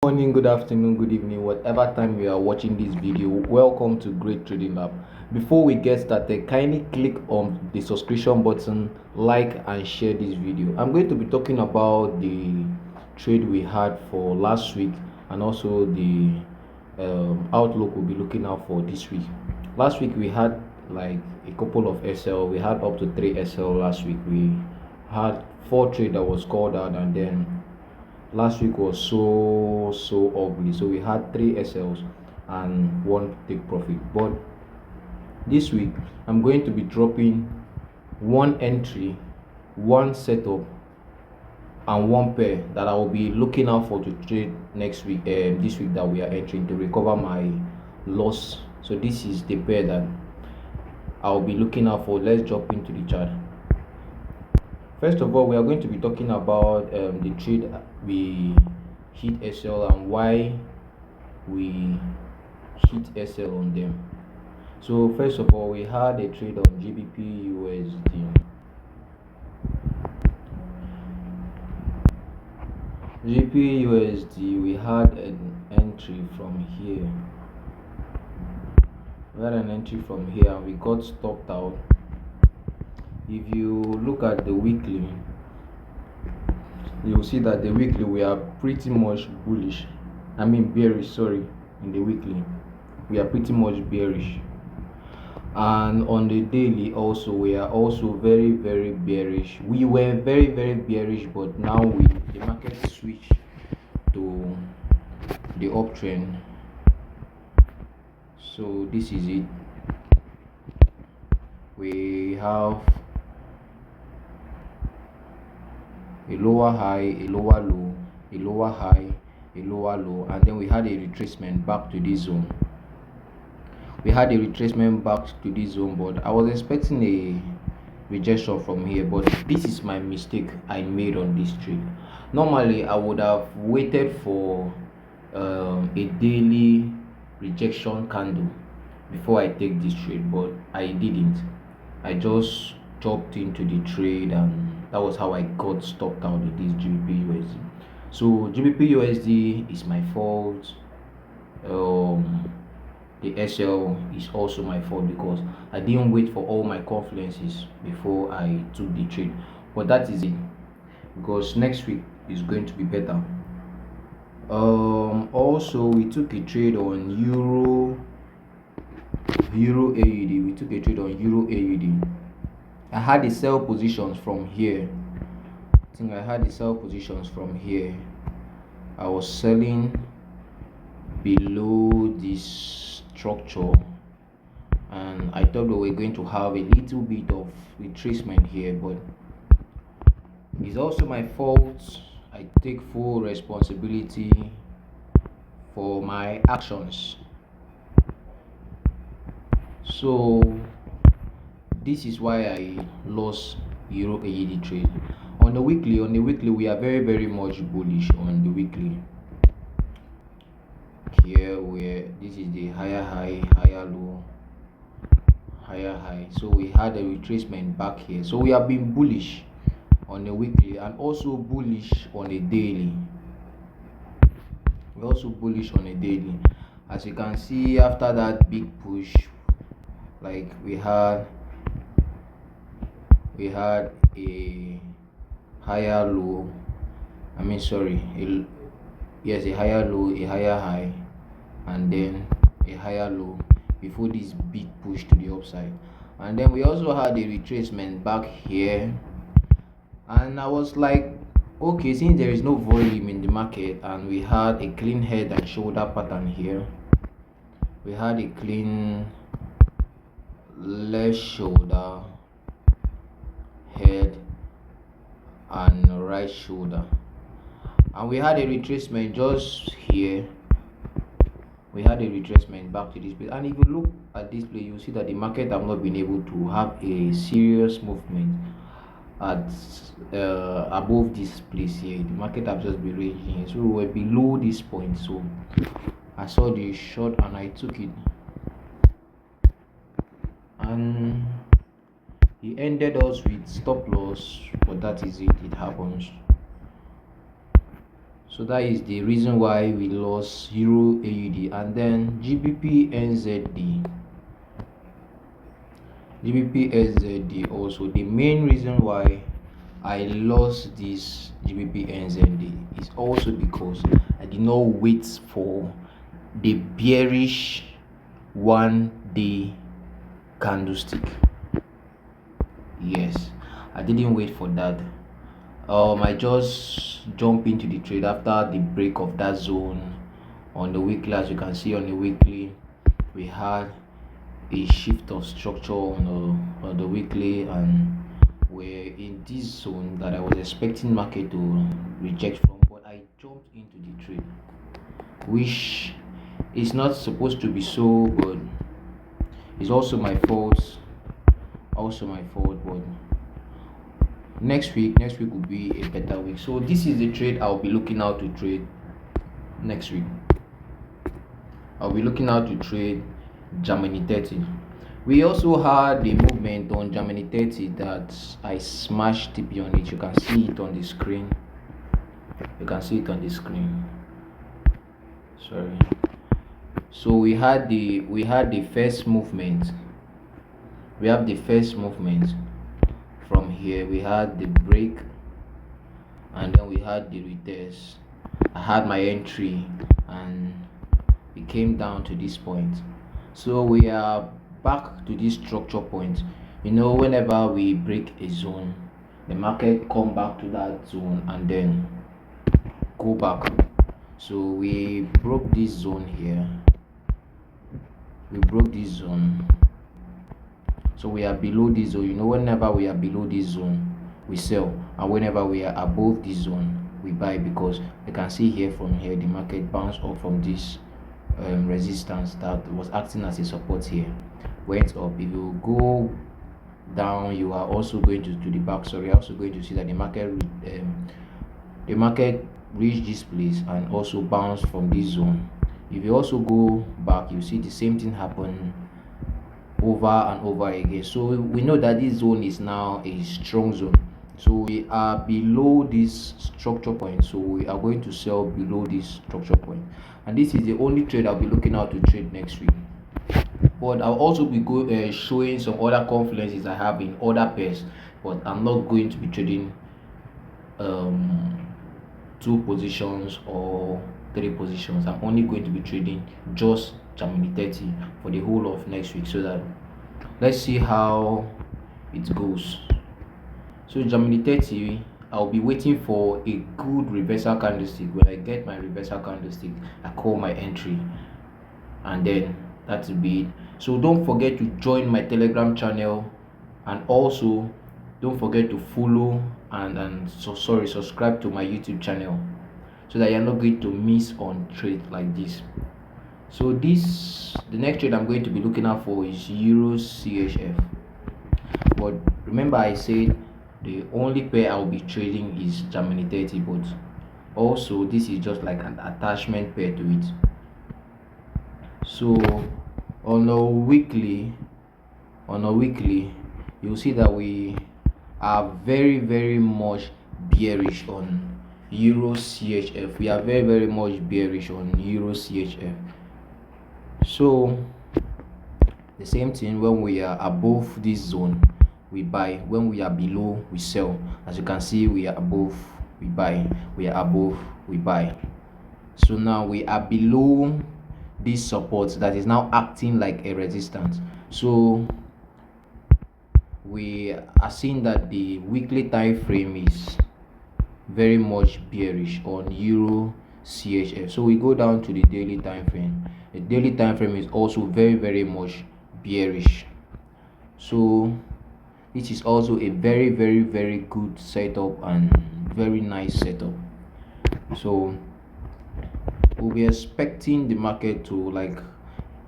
Morning, good afternoon, good evening, whatever time you are watching this video. Welcome to Great Trading Lab. Before we get started, kindly click on the subscription button, like and share this video. I'm going to be talking about the trade we had for last week and also the outlook we'll be looking out for this week. Last week we had like a couple of SL. We had up to 3 SL last week. We had 4 trade that was called out, and then last week was so ugly. So we had 3 SLs and one take profit. But this week I'm going to be dropping one entry, one setup, and one pair that I will be looking out for to trade next week, this week that we are entering, to recover my loss. So this is the pair that I'll be looking out for. Let's jump into the chart. First of all, we are going to be talking about the trade we hit SL and why we hit SL on them. So first of all, we had a trade on GBP USD. GBP USD, we had an entry from here. And we got stopped out. If you look at the weekly, you'll see that the weekly we are pretty much bearish. In the weekly we are pretty much bearish, and on the daily also we are also very bearish. We were very bearish, but now the market switched to the uptrend. So this is it. We have a lower high, a lower low, a lower high, a lower low, and then we had a retracement back to this zone. But I was expecting a rejection from here, but this is my mistake I made on this trade. Normally I would have waited for a daily rejection candle before I take this trade, but I didn't. I just jumped into the trade, and that was how I got stopped out with this GBP USD. So GBP USD is my fault. The SL is also my fault because I didn't wait for all my confluences before I took the trade. But that is it, because next week is going to be better. Also we took a trade on Euro AUD. I had the sell positions from here. I was selling below this structure, and I thought we were going to have a little bit of retracement here, but it's also my fault. I take full responsibility for my actions. So this is why I lost Euro AUD trade. On the weekly we are very much bullish. On the weekly here, where this is the higher high, higher low, higher high. So we had a retracement back here. So we have been bullish on the weekly and also bullish on a daily. As you can see, after that big push, like we had a higher low, a higher low, a higher high, and then a higher low before this big push to the upside. And then we also had a retracement back here, and I was like, okay, since there is no volume in the market and we had a clean head and shoulder pattern here, we had a clean left shoulder, head, and right shoulder, and we had a retracement just here. We had a retracement back to this place, and if you look at this place, you see that the market have not been able to have a serious movement at above this place here. The market have just been ranging, so we were below this point. So I saw the short and I took it, and he ended us with stop loss, but that is it. It happens. So that is the reason why we lost Euro AUD. And then GBP NZD. GBP NZD also, the main reason why I lost this GBP NZD is also because I did not wait for the bearish 1-day candlestick. Yes, I didn't wait for that. I just jump into the trade after the break of that zone on the weekly. As you can see on the weekly, we had a shift of structure on the weekly, and we're in this zone that I was expecting market to reject from, but I jumped into the trade, which is not supposed to be so, but it's also my fault. But next week will be a better week. So this is the trade I'll be looking out to trade next week. I'll be looking out to trade Germany 30. We also had the movement on Germany 30 that I smashed TP on it. You can see it on the screen. Sorry. So we had the first movement. We have the first movement from here. We had the break, and then we had the retest. I had my entry, and it came down to this point. So we are back to this structure point. Whenever we break a zone, the market come back to that zone and then go back. So we broke this zone here. So we are below this zone. Whenever we are below this zone, we sell, and whenever we are above this zone, we buy, because you can see here, from here the market bounced up from this resistance that was acting as a support here, went up. If you go down, you are also going to the back. So you're also going to see that the market reached this place and also bounced from this zone. If you also go back, you see the same thing happen over and over again. So we know that this zone is now a strong zone. So we are below this structure point, so we are going to sell below this structure point, and this is the only trade I'll be looking out to trade next week. But I'll also be showing some other confluences I have in other pairs, but I'm not going to be trading 2 positions or 3 positions. I'm only going to be trading just Germany 30 for the whole of next week. So that, let's see how it goes. So Germany 30, I'll be waiting for a good reversal candlestick. When I get my reversal candlestick, I call my entry, and then that will be it. So don't forget to join my Telegram channel, and also don't forget to follow and subscribe to my YouTube channel, so that you're not going to miss on trade like this. So the next trade I'm going to be looking out for is Euro CHF. But remember, I said the only pair I'll be trading is Germany 30, but also this is just like an attachment pair to it. So on a weekly, you'll see that we are very much bearish on Euro CHF. We are very much bearish on Euro CHF. So the same thing, when we are above this zone, we buy. When we are below, we sell. As you can see, we are above, we buy. We are above, we buy. So now we are below this support that is now acting like a resistance. So we are seeing that the weekly time frame is very much bearish on Euro CHF. So we go down to the daily time frame. The daily time frame is also very much bearish. So this is also a very good setup, and very nice setup. So we'll be expecting the market to, like,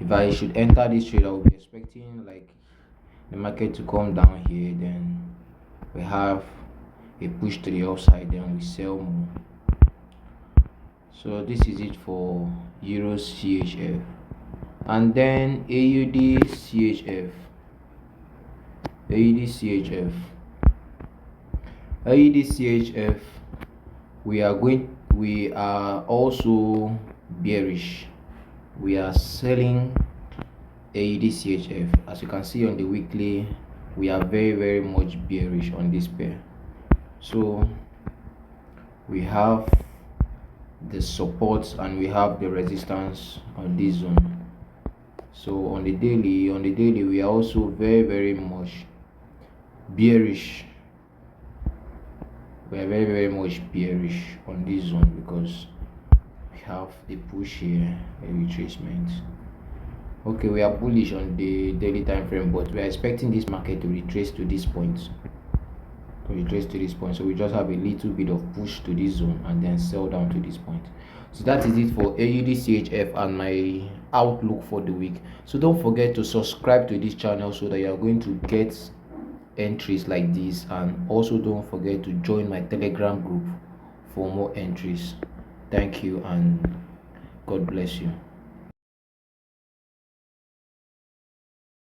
if I should enter this trade, I will be expecting like the market to come down here, then we have a push to the upside, then we sell more. So this is it for Euro CHF. And then AUD CHF. We are going we are also bearish. We are selling AUD As you can see on the weekly, we are very much bearish on this pair. So we have the support and we have the resistance on this zone. So on the daily we are also very much bearish. We are very much bearish on this zone because we have the push here, a retracement. Okay, we are bullish on the daily time frame, but we are expecting this market to retrace to this point. So we just have a little bit of push to this zone and then sell down to this point. So that is it for AUD and my outlook for the week. So don't forget to subscribe to this channel so that you are going to get entries like this, and also don't forget to join my Telegram group for more entries. Thank you and God bless you.